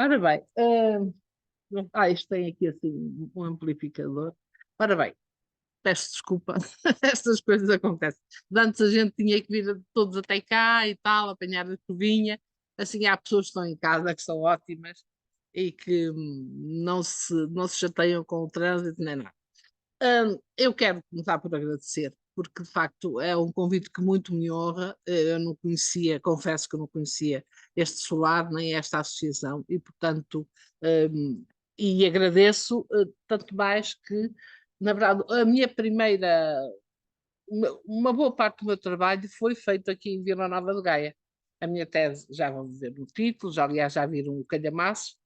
Ora bem, isto tem aqui assim um amplificador. Ora bem, peço desculpa, estas coisas acontecem. Antes a gente tinha que vir todos até cá e tal, apanhar a chuvinha. Assim, há pessoas que estão em casa que são ótimas e que não se chateiam com o trânsito nem nada. Eu quero começar por agradecer, porque de facto é um convite que muito me honra. Eu não conhecia, confesso que eu não conhecia este solar nem esta associação e, portanto, um, e agradeço, tanto mais que, na verdade, a minha primeira, uma boa parte do meu trabalho foi feito aqui em Vila Nova de Gaia. A minha tese, já vão ver no título, já, aliás, já viram o calhamaço,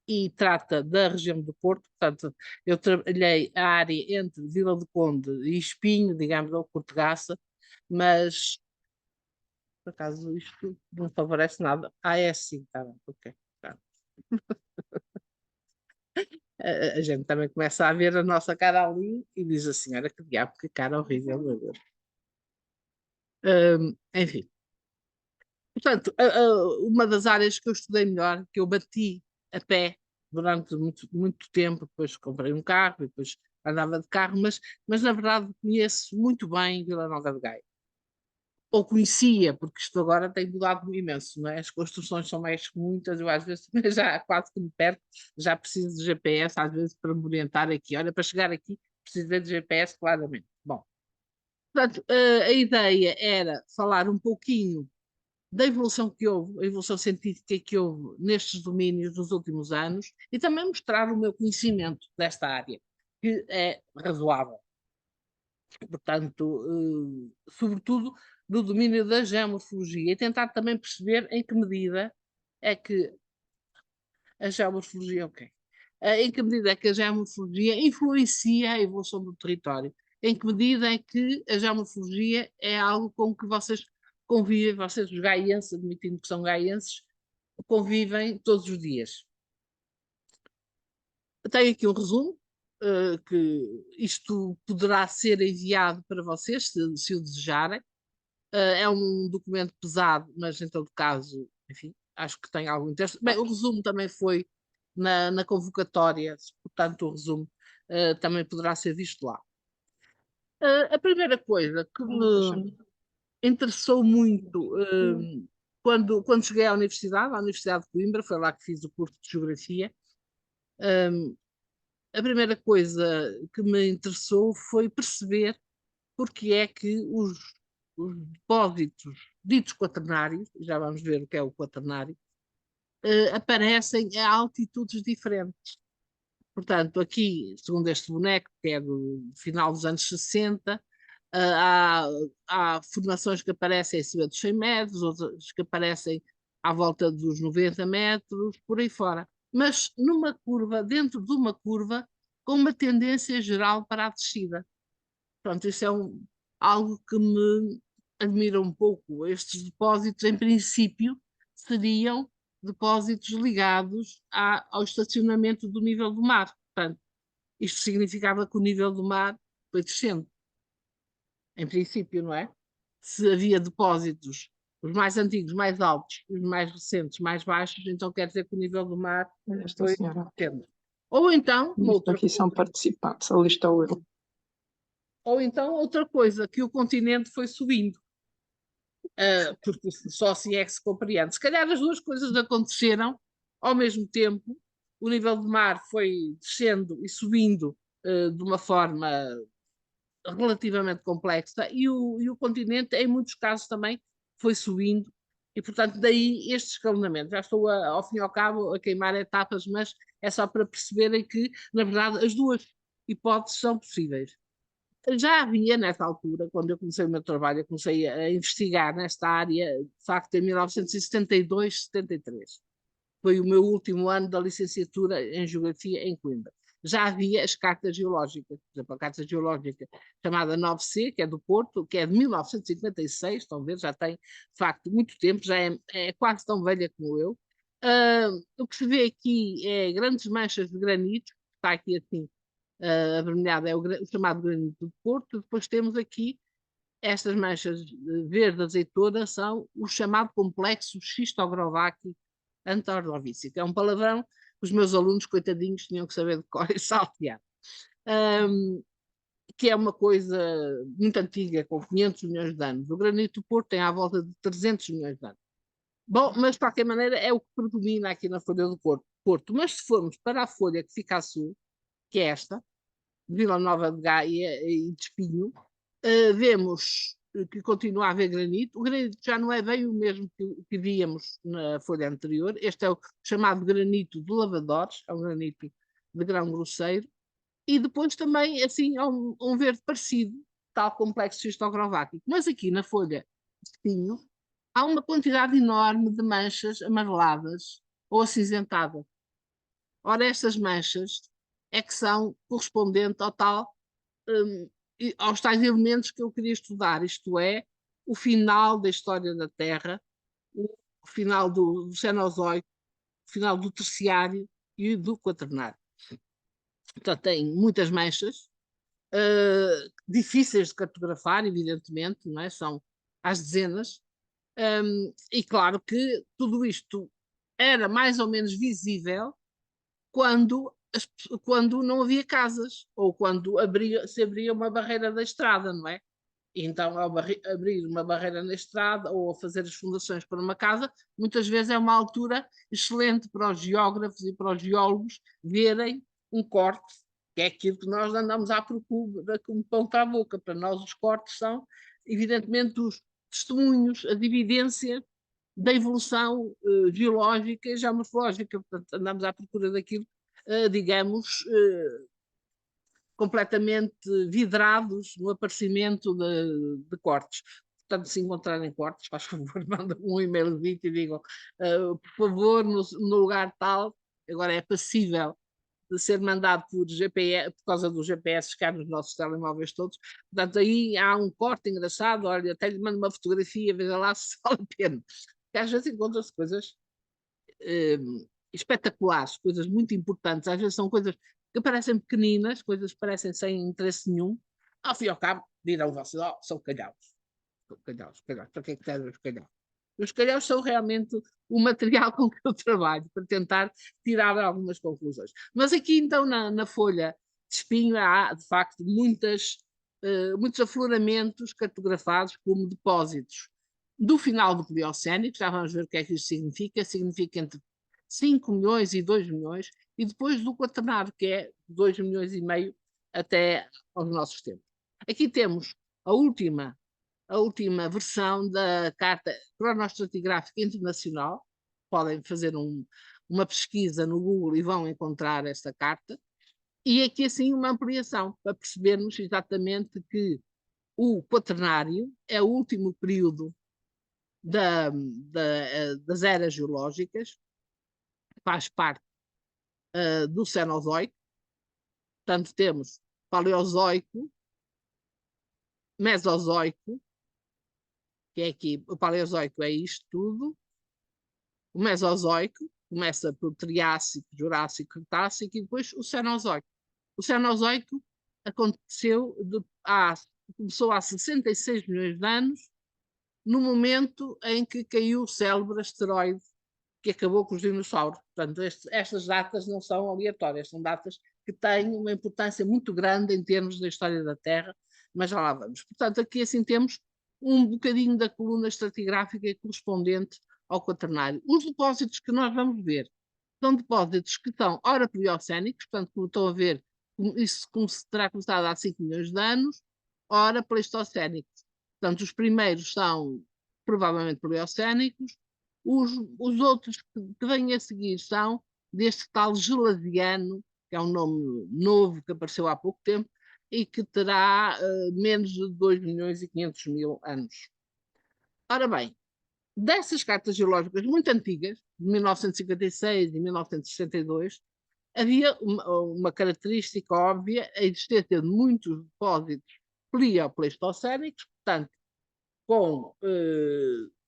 e trata da região do Porto. Portanto, eu trabalhei a área entre Vila do Conde e Espinho, digamos, ou Cortegaça, mas, por acaso, isto não favorece nada. É sim, está bem, ok. Tá. A gente também começa a ver a nossa cara ali e diz assim, olha que diabo, que cara horrível, meu Deus. Enfim. Portanto, uma das áreas que eu estudei melhor, que eu bati a pé durante muito, muito tempo, depois comprei um carro, e depois andava de carro, mas na verdade conheço muito bem Vila Nova de Gaia. Ou conhecia, porque isto agora tem mudado imenso, não é? As construções são mais muitas, eu às vezes também já quase que me perco, já preciso de GPS, às vezes para me orientar aqui. Olha, para chegar aqui, precisei de GPS, claramente. Bom, portanto, a ideia era falar um pouquinho da evolução que houve, a evolução científica que houve nestes domínios nos últimos anos e também mostrar o meu conhecimento desta área, que é razoável. Portanto, sobretudo do domínio da geomorfologia e tentar também perceber em que medida é que a geomorfologia, ok, em que medida é que a geomorfologia influencia a evolução do território, em que medida é que a geomorfologia é algo com que vocês convivem, vocês os gaienses, admitindo que são gaienses, convivem todos os dias. Tenho aqui um resumo, que isto poderá ser enviado para vocês, se o desejarem. É um documento pesado, mas em todo caso, enfim, acho que tem algum interesse. Bem, o resumo também foi na convocatória, portanto, o resumo também poderá ser visto lá. A primeira coisa que me interessou muito quando cheguei à Universidade de Coimbra, foi lá que fiz o curso de Geografia. A primeira coisa que me interessou foi perceber porque é que os depósitos ditos quaternários, já vamos ver o que é o quaternário, aparecem a altitudes diferentes. Portanto, aqui, segundo este boneco, que é do final dos anos 60, há, há formações que aparecem acima dos 100 metros, outras que aparecem à volta dos 90 metros, por aí fora. Mas numa curva, dentro de uma curva, com uma tendência geral para a descida. Pronto, isso é algo que me admira um pouco. Estes depósitos, em princípio, seriam depósitos ligados ao estacionamento do nível do mar. Portanto, isto significava que o nível do mar foi descendo, em princípio, não é? Se havia depósitos, os mais antigos, mais altos, os mais recentes, mais baixos, então quer dizer que o nível do mar Esta foi senhora. descendo. Ou então, uma Isto outra aqui são participantes, ali estou eu. Ou então outra coisa, que o continente foi subindo, porque só assim é que se compreende. Se calhar as duas coisas aconteceram ao mesmo tempo, o nível do mar foi descendo e subindo de uma forma relativamente complexa e o continente, em muitos casos, também foi subindo, e portanto, daí este escalonamento. Já estou, ao fim e ao cabo, a queimar etapas, mas é só para perceberem que, na verdade, as duas hipóteses são possíveis. Já havia nessa altura, quando eu comecei o meu trabalho, eu comecei a investigar nesta área, de facto, em 1972, 73. Foi o meu último ano da licenciatura em Geografia em Coimbra. Já havia as cartas geológicas, por exemplo, a carta geológica chamada 9C, que é do Porto, que é de 1956, estão a ver, já tem, de facto, muito tempo, já é quase tão velha como eu. O que se vê aqui é grandes manchas de granito, está aqui assim, avermelhado é o chamado granito de Porto. Depois temos aqui estas manchas verde azeitona, são o chamado complexo xistogrováquico Antordovícia, que é um palavrão que os meus alunos, coitadinhos, tinham que saber de cor e saltear. Que é uma coisa muito antiga, com 500 milhões de anos. O granito do Porto tem à volta de 300 milhões de anos. Bom, mas de qualquer maneira é o que predomina aqui na folha do Porto. Mas se formos para a folha que fica a sul, que é esta, Vila Nova de Gaia e de Espinho, vemos que continua a haver granito. O granito já não é bem o mesmo que víamos na folha anterior. Este é o chamado granito de Lavadores, é um granito de grão grosseiro. E depois também, assim, há um verde parecido, tal complexo xistogravático. Mas aqui na folha de Espinho há uma quantidade enorme de manchas amareladas ou acinzentadas. Ora, estas manchas é que são correspondentes ao tal aos tais elementos que eu queria estudar, isto é, o final da história da Terra, o final do Cenozoico, o final do Terciário e do Quaternário. Portanto, tem muitas manchas, difíceis de cartografar, evidentemente, não é? São às dezenas, e claro que tudo isto era mais ou menos visível quando, quando não havia casas, ou quando se abria uma barreira da estrada, não é? E então, ao abrir uma barreira na estrada ou a fazer as fundações para uma casa, muitas vezes é uma altura excelente para os geógrafos e para os geólogos verem um corte, que é aquilo que nós andamos à procura como pão à boca. Para nós, os cortes são, evidentemente, os testemunhos, as evidências da evolução geológica e geomorfológica. Portanto, andamos à procura daquilo, digamos, completamente vidrados no aparecimento de cortes. Portanto, se encontrarem cortes, faz favor, mandem um e-mail e digam, por favor, no lugar tal, agora é passível de ser mandado por GPS, por causa do GPS ficar nos nossos telemóveis todos. Portanto, aí há um corte engraçado, olha, até lhe mando uma fotografia, veja lá se vale a pena. Porque às vezes encontram-se coisas espetaculares, coisas muito importantes, às vezes são coisas que parecem pequeninas, coisas que parecem sem interesse nenhum, ao fim e ao cabo dirão vocês, oh, são calhaus. Calhaus, para que é que servem os calhaus? Os calhaus são realmente o material com que eu trabalho, para tentar tirar algumas conclusões. Mas aqui então na folha de espinho há de facto muitos afloramentos cartografados como depósitos do final do Pliocénico, já vamos ver o que é que isso significa entre 5 milhões e 2 milhões, e depois do Quaternário, que é 2 milhões e meio até aos nossos tempos. Aqui temos a última versão da Carta Cronoestratigráfica Internacional. Podem fazer uma pesquisa no Google e vão encontrar esta carta. E aqui assim uma ampliação, para percebermos exatamente que o Quaternário é o último período das eras geológicas, faz parte do Cenozoico. Portanto, temos Paleozoico, Mesozoico, que é aqui, o Paleozoico é isto tudo, o Mesozoico, começa pelo Triássico, Jurássico, Cretácico, e depois o Cenozoico. O Cenozoico começou há 66 milhões de anos, no momento em que caiu o célebre asteroide que acabou com os dinossauros. Portanto, estas datas não são aleatórias, são datas que têm uma importância muito grande em termos da história da Terra, mas já lá vamos. Portanto, aqui assim temos um bocadinho da coluna estratigráfica correspondente ao Quaternário. Os depósitos que nós vamos ver são depósitos que são ora pliocénicos, portanto, como estão a ver, isso terá começado há 5 milhões de anos, ora pleistocénicos. Portanto, os primeiros são provavelmente pliocénicos, os outros que vêm a seguir são deste tal gelasiano, que é um nome novo que apareceu há pouco tempo, e que terá menos de 2 milhões e 500 mil anos. Ora bem, dessas cartas geológicas muito antigas, de 1956 e 1962, havia uma característica óbvia, a existência de muitos depósitos pliopleistocénicos, portanto, com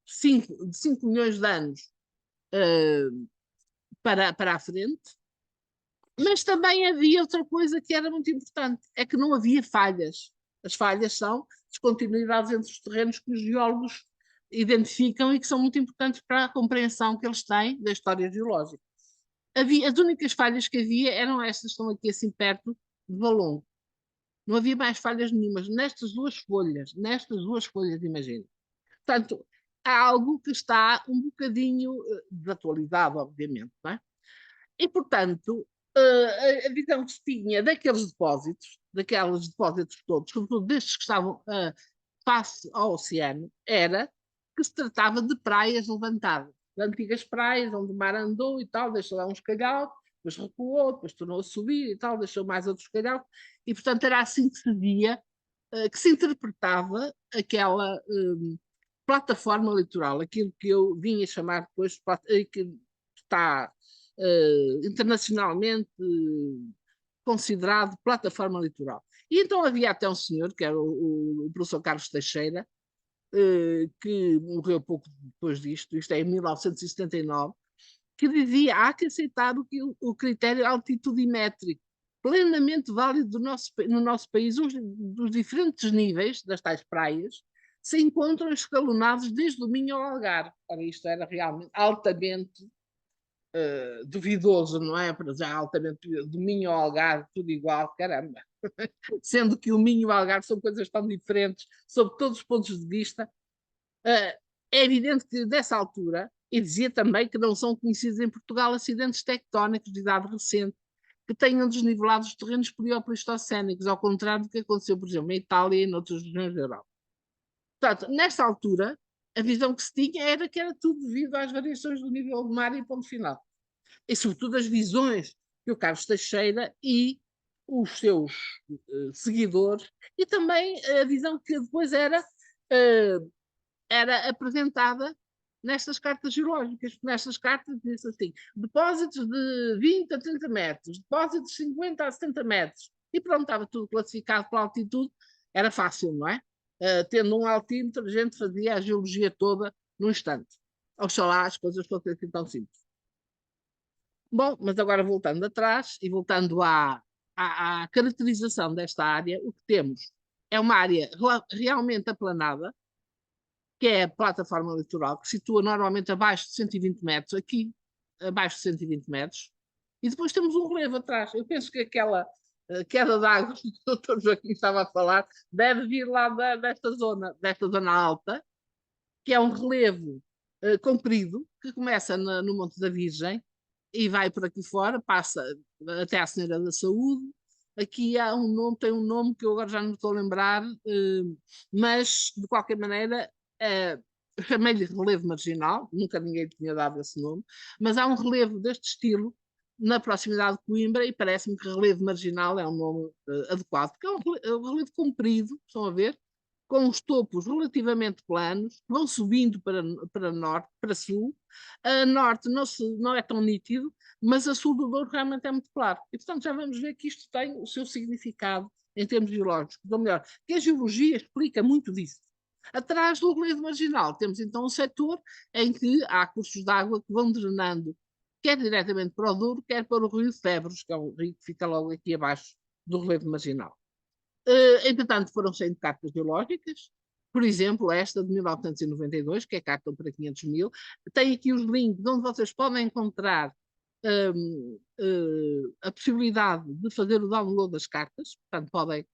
5 milhões de anos para a frente, mas também havia outra coisa que era muito importante, é que não havia falhas. As falhas são descontinuidades entre os terrenos que os geólogos identificam e que são muito importantes para a compreensão que eles têm da história geológica. As únicas falhas que havia eram estas, estão aqui assim perto de Valongo. Não havia mais falhas nenhumas nestas duas folhas, imagina. Portanto, há algo que está um bocadinho desatualizado, obviamente, não é? E, portanto, a visão que se tinha daqueles depósitos todos, sobretudo destes que estavam face ao oceano, era que se tratava de praias levantadas, de antigas praias onde o mar andou e tal, deixou lá uns calhaus, depois recuou, depois tornou a subir e tal, deixou mais outros calhaus, e portanto era assim que se via, que se interpretava aquela plataforma litoral, aquilo que eu vim a chamar depois, que está internacionalmente considerado plataforma litoral. E então havia até um senhor, que era o professor Carlos Teixeira, que morreu pouco depois disto, isto é em 1979, que dizia há que aceitar o critério altitudimétrico, plenamente válido no nosso país, dos diferentes níveis das tais praias, se encontram escalonados desde o Minho ao Algarve. Ora, isto era realmente altamente duvidoso, não é? Para já altamente do Minho ao Algarve, tudo igual, caramba. Sendo que o Minho e o Algarve são coisas tão diferentes, sob todos os pontos de vista. É evidente que dessa altura, e dizia também que não são conhecidos em Portugal acidentes tectónicos de idade recente que tenham desnivelado os terrenos pleistocénicos, ao contrário do que aconteceu, por exemplo, em Itália e em outras regiões da Europa. Portanto, nesta altura, a visão que se tinha era que era tudo devido às variações do nível do mar e ponto final. E, sobretudo, as visões que o Carlos Teixeira e os seus seguidores, e também a visão que depois era apresentada nestas cartas geológicas. Nestas cartas diz assim, depósitos de 20 a 30 metros, depósitos de 50 a 70 metros, e pronto, estava tudo classificado pela altitude, era fácil, não é? Tendo um altímetro, a gente fazia a geologia toda num instante. Oxalá as coisas fossem assim tão simples. Bom, mas agora voltando atrás e voltando à caracterização desta área, o que temos é uma área realmente aplanada, que é a plataforma litoral, que se situa normalmente abaixo de 120 metros, aqui abaixo de 120 metros, e depois temos um relevo atrás. Eu penso que aquela queda d'água que o Dr. Joaquim estava a falar deve vir lá desta zona alta, que é um relevo comprido, que começa no Monte da Virgem e vai por aqui fora, passa até à Senhora da Saúde. Aqui há um nome, tem um nome que eu agora já não me estou a lembrar, mas de qualquer maneira chamei-lhe relevo marginal, nunca ninguém tinha dado esse nome, mas há um relevo deste estilo na proximidade de Coimbra e parece-me que relevo marginal é um nome adequado, porque é um relevo comprido, estão a ver, com os topos relativamente planos, que vão subindo para norte, para sul. A norte não é tão nítido, mas a sul do Douro realmente é muito claro. E, portanto, já vamos ver que isto tem o seu significado em termos geológicos. Ou melhor, que a geologia explica muito disso. Atrás do relevo marginal temos então um setor em que há cursos de água que vão drenando quer diretamente para o Douro, quer para o Rio Febres, que é um rio que fica logo aqui abaixo do relevo marginal. Entretanto, foram saindo cartas geológicas, por exemplo, esta de 1992, que é carta para 500 mil. Tem aqui os links onde vocês podem encontrar a possibilidade de fazer o download das cartas, portanto, podem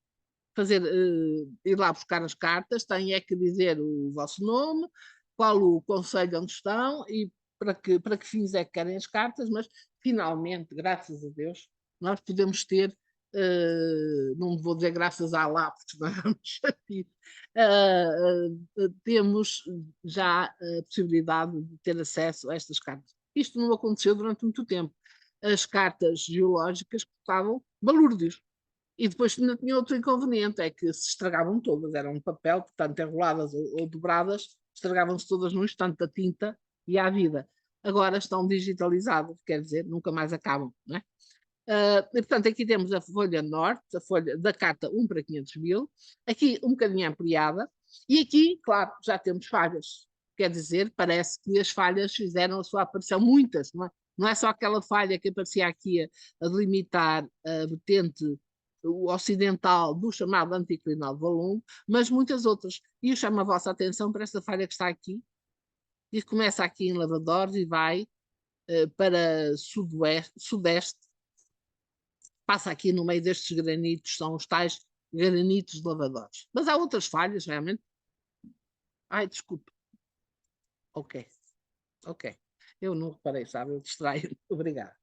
ir lá buscar as cartas, têm é que dizer o vosso nome, qual o conselho onde estão e para que fins é que querem as cartas, mas finalmente, graças a Deus, nós podemos ter não vou dizer graças à lá, porque vamos temos já a possibilidade de ter acesso a estas cartas. Isto não aconteceu durante muito tempo. As cartas geológicas custavam balúrdios. E depois ainda tinha outro inconveniente, é que se estragavam todas, eram de papel, portanto enroladas ou dobradas, estragavam-se todas num instante da tinta e à vida. Agora estão digitalizadas, quer dizer, nunca mais acabam, não é? E, portanto, aqui temos a folha norte, a folha da carta 1 para 500 mil, aqui um bocadinho ampliada, e aqui, claro, já temos falhas. Quer dizer, parece que as falhas fizeram a sua aparição, muitas, não é? Não é só aquela falha que aparecia aqui a delimitar a vertente ocidental do chamado anticlinal de Valongo, mas muitas outras. E eu chamo a vossa atenção para esta falha que está aqui, e começa aqui em Lavadores e vai para sudeste, passa aqui no meio destes granitos, são os tais granitos de Lavadores. Mas há outras falhas, realmente. Ai, desculpe. Ok, ok. Eu não reparei, sabe? Eu distraio. Obrigada.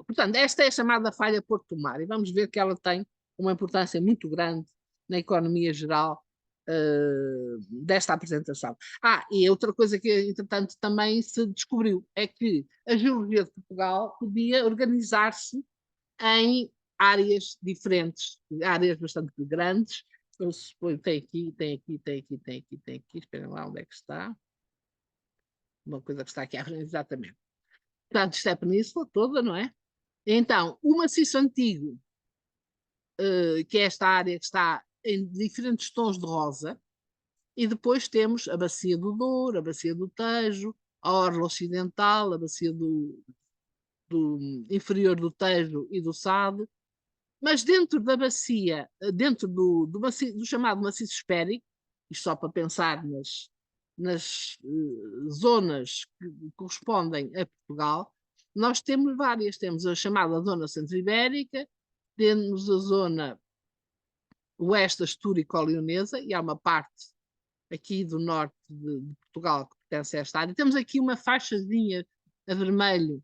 Portanto, esta é a chamada falha Porto Mar, e vamos ver que ela tem uma importância muito grande na economia geral desta apresentação. E outra coisa que, entretanto, também se descobriu é que a geologia de Portugal podia organizar-se em áreas diferentes, áreas bastante grandes. Eu suponho, tem aqui, tem aqui, tem aqui, tem aqui, tem aqui, esperem lá onde é que está. Uma coisa que está aqui, exatamente. Portanto, isto é a península toda, não é? Então, o maciço antigo, que é esta área que está em diferentes tons de rosa, e depois temos a bacia do Douro, a bacia do Tejo, a orla ocidental, a bacia do inferior do Tejo e do Sado, mas dentro da bacia, dentro do chamado maciço espérico, isto só para pensar nas zonas que correspondem a Portugal, nós temos várias. Temos a chamada zona centro-ibérica, temos a zona oeste astúrico-leonesa, e há uma parte aqui do norte de Portugal que pertence a esta área. Temos aqui uma faixazinha a vermelho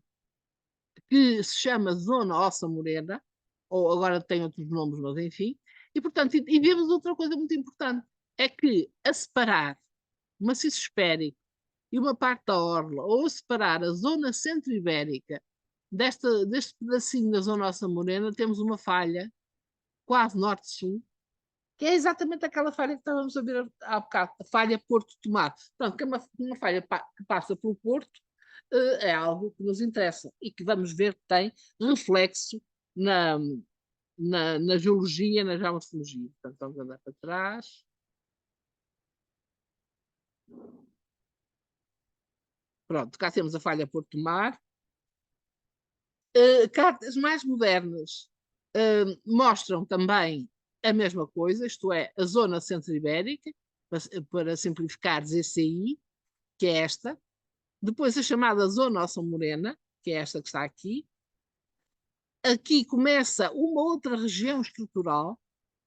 que se chama Zona Ossa Morena, ou agora tem outros nomes, mas enfim. E, portanto, e vemos outra coisa muito importante, é que a separar o maciço espérico e uma parte da orla, ou a separar a zona centro-ibérica deste pedacinho da Zona Ossa Morena, temos uma falha quase norte-sul, que é exatamente aquela falha que estávamos a ver há bocado, a falha Porto Tomar. Portanto, que é uma falha que passa pelo Porto, é algo que nos interessa e que vamos ver que tem reflexo na, na geologia, na geomorfologia. Portanto, vamos andar para trás. Pronto, cá temos a falha Porto Mar. Cartas mais modernas mostram também a mesma coisa, isto é, a zona centro-ibérica, para simplificar, ZCI, que é esta. Depois a chamada Zona Ossa Morena, que é esta que está aqui. Aqui começa uma outra região estrutural,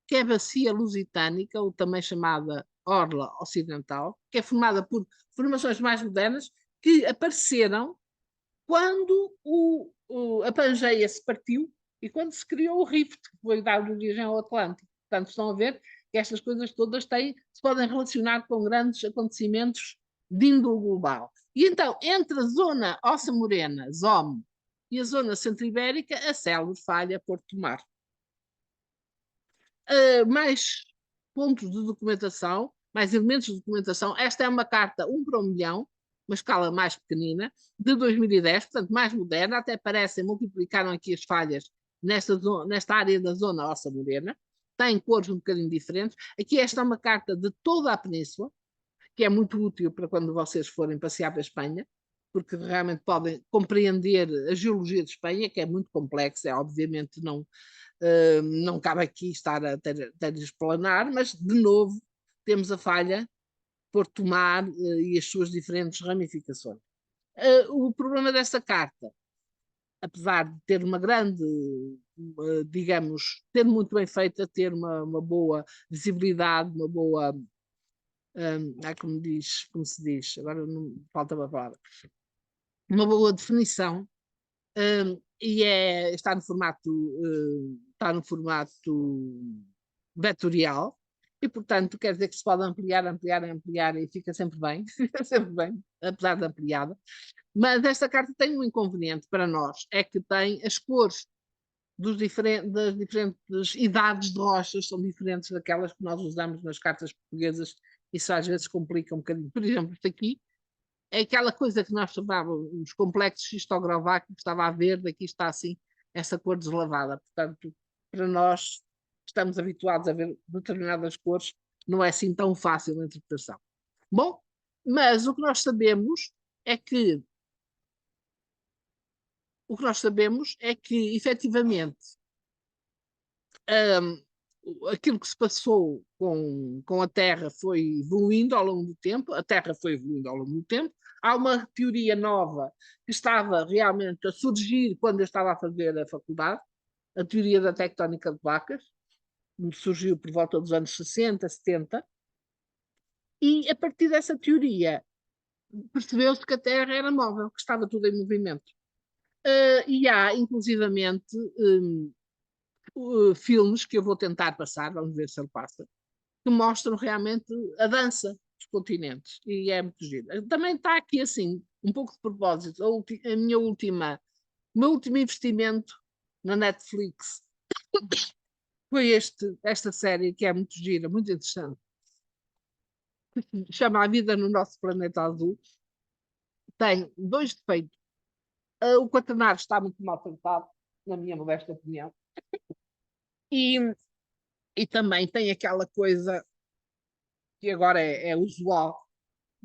que é a Bacia Lusitânica, ou também chamada Orla Ocidental, que é formada por formações mais modernas que apareceram quando a Pangeia se partiu e quando se criou o Rift, que foi dar origem ao Atlântico. Portanto, estão a ver que estas coisas todas se podem relacionar com grandes acontecimentos de índole global. E então, entre a zona Ossa Morena, ZOM, e a zona centro-ibérica, a célebre falha Porto Tomar. Mais pontos de documentação, mais elementos de documentação. Esta é uma carta 1 para 1 milhão, uma escala mais pequenina, de 2010, portanto mais moderna, até parecem, multiplicaram aqui as falhas nesta área da zona Ossa Morena, tem cores um bocadinho diferentes. Aqui esta é uma carta de toda a península, que é muito útil para quando vocês forem passear para a Espanha, porque realmente podem compreender a geologia de Espanha, que é muito complexa, obviamente não cabe aqui estar a ter de explanar, mas de novo temos a falha Porto Tomar e as suas diferentes ramificações. O problema desta carta, apesar de ter uma grande, digamos, ter muito bem feita, ter uma boa visibilidade, uma boa, como se diz, agora não falta uma palavra, uma boa definição, e está no formato vetorial, e portanto quer dizer que se pode ampliar, ampliar, ampliar, e fica sempre bem, fica sempre bem, apesar de ampliada. Mas esta carta tem um inconveniente para nós, é que tem as cores das diferentes idades de rochas, são diferentes daquelas que nós usamos nas cartas portuguesas, isso às vezes complica um bocadinho. Por exemplo, isto aqui é aquela coisa que nós chamávamos os complexos xistograváticos, que estava a verde, aqui está assim, essa cor deslavada. Portanto, para nós estamos habituados a ver determinadas cores, não é assim tão fácil a interpretação. Bom, mas efetivamente, aquilo que se passou com a Terra foi evoluindo ao longo do tempo, a Terra foi evoluindo ao longo do tempo. Há uma teoria nova que estava realmente a surgir quando eu estava a fazer a faculdade, a teoria da tectónica de placas, que surgiu por volta dos anos 60, 70, e a partir dessa teoria percebeu-se que a Terra era móvel, que estava tudo em movimento. E há, inclusivamente, filmes que eu vou tentar passar, vamos ver se ele passa, que mostram realmente a dança dos continentes. E é muito giro. Também está aqui, assim, um pouco de propósito, a minha última, o meu último investimento na Netflix foi esta série que é muito gira, muito interessante. Chama A Vida no Nosso Planeta Azul. Tem dois defeitos. O quaternário está muito mal tratado, na minha modesta opinião. E, e também tem aquela coisa que agora é usual,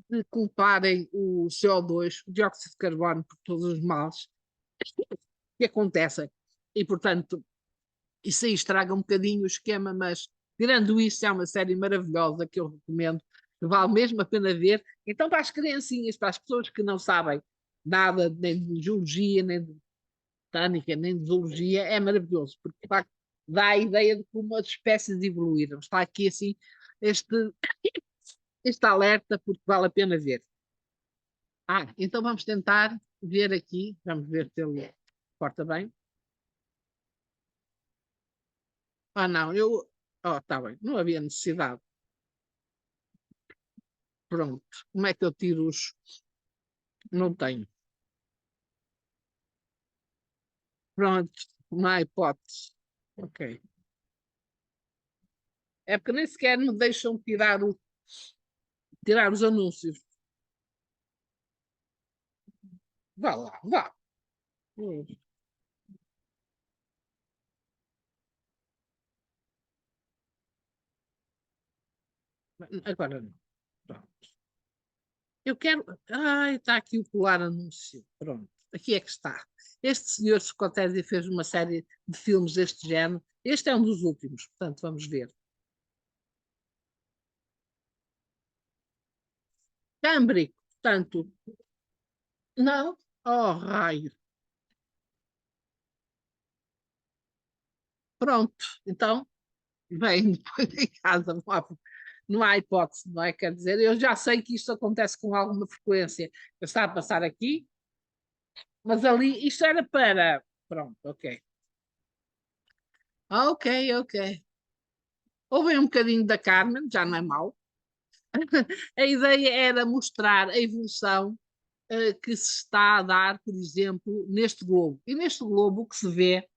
de culparem o CO2, o dióxido de carbono, por todos os males que acontecem. E, portanto, isso aí estraga um bocadinho o esquema, mas, tirando isso, é uma série maravilhosa que eu recomendo, que vale mesmo a pena ver. Então, para as criancinhas, para as pessoas que não sabem nada, nem de geologia, nem de botânica, nem de zoologia, é maravilhoso, porque, de facto, dá a ideia de como as espécies evoluíram. Está aqui, assim, este, este alerta, porque vale a pena ver. Então vamos tentar ver aqui, vamos ver se ele porta bem. Não, tá bem, não havia necessidade. Pronto, como é que eu tiro os... Não tenho. Pronto, não há hipótese. Ok. É porque nem sequer me deixam tirar os anúncios. Vá lá, vá. Hum, Agora não. Pronto. Eu quero. Ai, está aqui o colar anúncio. Pronto, aqui é que está. Este senhor Scorsese fez uma série de filmes deste género. Este é um dos últimos, portanto, vamos ver. Câmbrico, portanto, não. Oh, raio. Pronto, então, vem depois em casa. Não há hipótese, não é? Quer dizer, eu já sei que isto acontece com alguma frequência. Eu estava a passar aqui, mas ali, isto era para. Pronto, ok. Ok, ok. Houve um bocadinho da Carmen, já não é mau. A ideia era mostrar a evolução que se está a dar, por exemplo, neste globo. E neste globo o que se vê,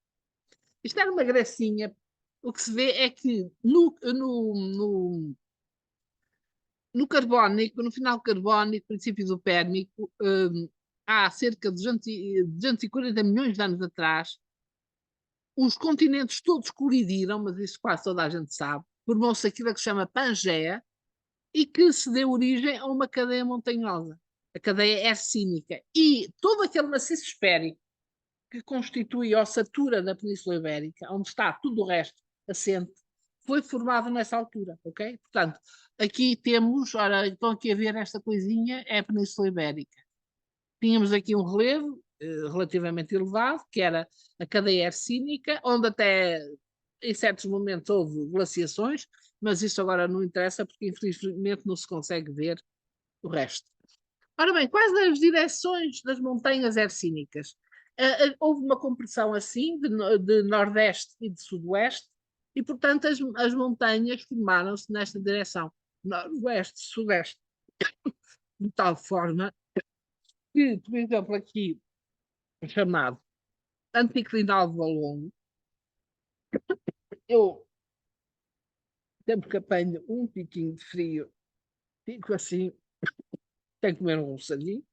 isto era uma gracinha, o que se vê é que no carbónico, no final carbónico, princípio do Pérmico, há cerca de 240 milhões de anos atrás, os continentes todos colidiram, mas isso quase toda a gente sabe, formou-se aquilo que se chama Pangeia, e que se deu origem a uma cadeia montanhosa, a cadeia hercínica. E todo aquele maciço esférico que constitui a ossatura da Península Ibérica, onde está tudo o resto assente, foi formado nessa altura, ok? Portanto, aqui temos, ora, estão aqui a ver esta coisinha, é a Península Ibérica. Tínhamos aqui um relevo relativamente elevado, que era a cadeia hercínica, onde até em certos momentos houve glaciações, mas isso agora não interessa porque infelizmente não se consegue ver o resto. Ora bem, quais as direções das montanhas hercínicas? Houve uma compressão assim, de nordeste e de sudoeste, e portanto as montanhas formaram-se nesta direção, noroeste, sudeste, de tal forma que, por exemplo, aqui o chamado Anticlinal do Valongo, eu sempre que apanho um piquinho de frio, fico assim, tenho que comer um roçadinho,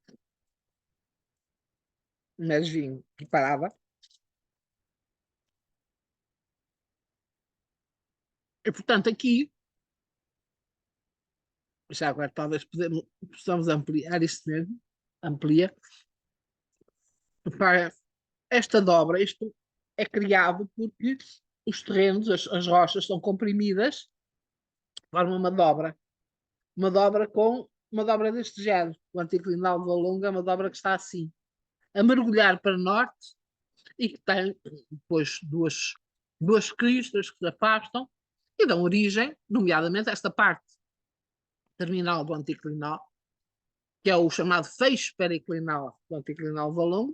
mas vim preparada. E portanto aqui, já agora talvez possamos ampliar isto mesmo, amplia, para esta dobra, isto é criado porque os terrenos, as rochas são comprimidas, formam uma dobra deste género. O anticlinal de Valonga é uma dobra que está assim, a mergulhar para norte e que tem depois duas cristas que se afastam e dão origem, nomeadamente, a esta parte terminal do anticlinal, que é o chamado feixe periclinal do anticlinal de Valonga,